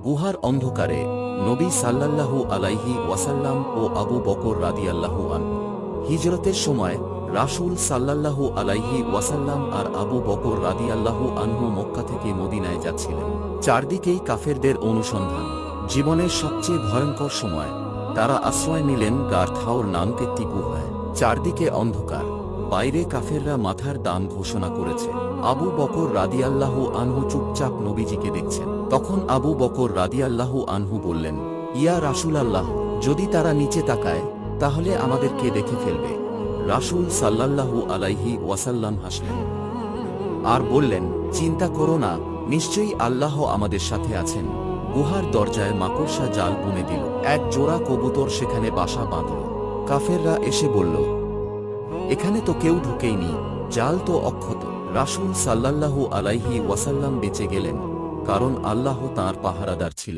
গুহার অন্ধকারে নবী সাল্লাল্লাহু আলাইহি ওয়াসাল্লাম ও আবু বকর রাদিয়াল্লাহু আনহু। হিজরতের সময় রাসূল সাল্লাল্লাহু আলাইহি ওয়াসাল্লাম আর আবু বকর রাদিয়াল্লাহু আনহু মক্কা থেকে মদিনায় যাচ্ছিলেন। চারদিকেই কাফেরদের অনুসন্ধান। জীবনের সবচেয়ে ভয়ঙ্কর সময় তারা আশ্রয় নিলেন গার থাওর নামক একটি গুহায়। চারদিকে অন্ধকার, বাইরে কাফেররা মাথার দাম ঘোষণা করেছে। আবু বকর রাদিয়াল্লাহু আনহু চুপচাপ নবীজিকে দেখছেন। তখন আবু বকর রাদিয়াল্লাহু আনহু বললেন, ইয়া রাসূলাল্লাহ, যদি তারা নিচে তাকায় তাহলে আমাদেরকে দেখে ফেলবে। রাসূল সাল্লাল্লাহু আলাইহি ওয়াসাল্লাম হাসলেন আর বললেন, চিন্তা করো না, নিশ্চয়ই আল্লাহ আমাদের সাথে আছেন। গুহার দরজায় মাকড়সা জাল বুনে দিল। এক জোড়া কবুতর সেখানে বাসা বাঁধল। কাফেররা এসে বলল, এখানে তো কেউ ঢুকেইনি, জাল তো অক্ষত। রাসূল সাল্লাল্লাহু আলাইহি ওয়াসাল্লাম বেঁচে গেলেন, কারণ আল্লাহ তাঁর পাহারাদার ছিলেন।